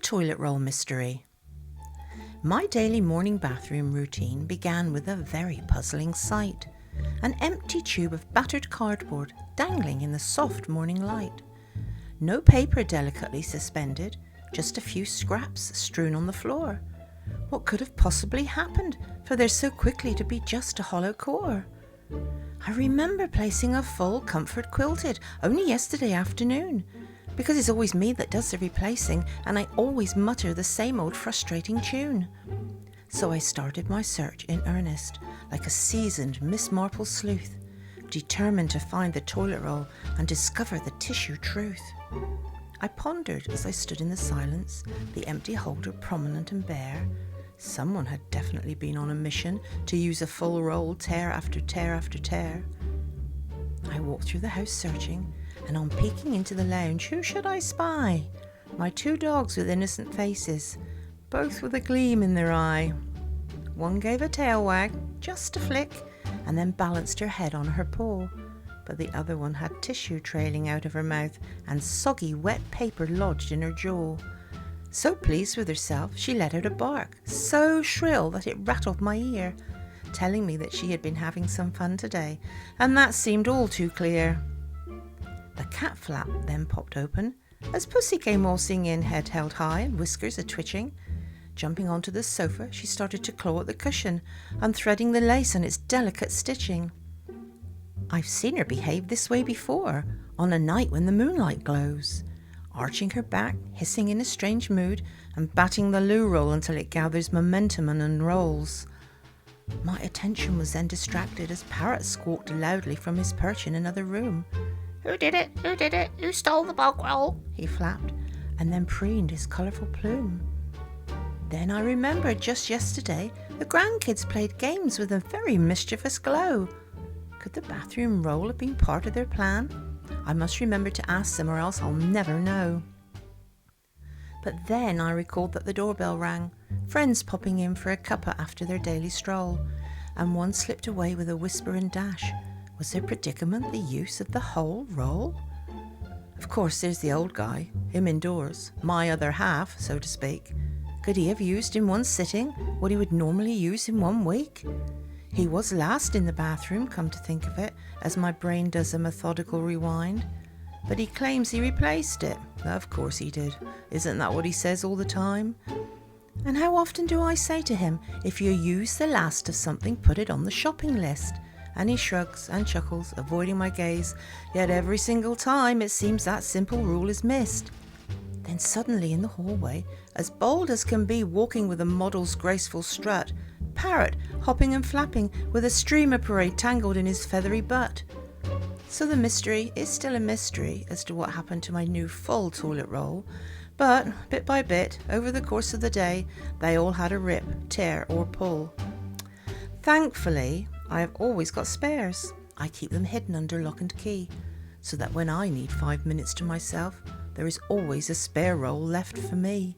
toilet roll mystery. My daily morning bathroom routine began with a very puzzling sight. An empty tube of battered cardboard dangling in the soft morning light. No paper delicately suspended, just a few scraps strewn on the floor. What could have possibly happened for there so quickly to be just a hollow core? I remember placing a full comfort quilted only yesterday afternoon, because it's always me that does the replacing and I always mutter the same old frustrating tune. So I started my search in earnest, like a seasoned Miss Marple sleuth, determined to find the toilet roll and discover the tissue truth. I pondered as I stood in the silence, the empty holder prominent and bare. Someone had definitely been on a mission to use a full roll, tear after tear after tear. I walked through the house searching, and on peeking into the lounge, who should I spy? My two dogs with innocent faces, both with a gleam in their eye. One gave a tail wag, just a flick, and then balanced her head on her paw. But the other one had tissue trailing out of her mouth and soggy wet paper lodged in her jaw. So pleased with herself, she let out a bark, so shrill that it rattled my ear, telling me that she had been having some fun today, and that seemed all too clear. The cat flap then popped open, as Pussy came waltzing in, head held high and whiskers a-twitching. Jumping onto the sofa, she started to claw at the cushion, unthreading the lace and its delicate stitching. I've seen her behave this way before, on a night when the moonlight glows, arching her back, hissing in a strange mood, and batting the loo roll until it gathers momentum and unrolls. My attention was then distracted as Parrot squawked loudly from his perch in another room. "Who did it? Who did it? Who stole the bog roll?" he flapped, and then preened his colourful plume. Then I remembered just yesterday the grandkids played games with a very mischievous glow. Could the bathroom roll have been part of their plan? I must remember to ask them or else I'll never know. But then I recalled that the doorbell rang, friends popping in for a cuppa after their daily stroll, and one slipped away with a whisper and dash. Was their predicament the use of the whole roll? Of course, there's the old guy, him indoors, my other half, so to speak. Could he have used in one sitting what he would normally use in 1 week? He was last in the bathroom, come to think of it, as my brain does a methodical rewind. But he claims he replaced it. Of course he did. Isn't that what he says all the time? And how often do I say to him, if you use the last of something, put it on the shopping list? And he shrugs and chuckles, avoiding my gaze, yet every single time it seems that simple rule is missed. Then suddenly in the hallway, as bold as can be walking with a model's graceful strut, Parrot hopping and flapping with a streamer parade tangled in his feathery butt. So the mystery is still a mystery as to what happened to my new full toilet roll, but bit by bit, over the course of the day, they all had a rip, tear or pull. Thankfully, I have always got spares. I keep them hidden under lock and key, so that when I need 5 minutes to myself, there is always a spare roll left for me.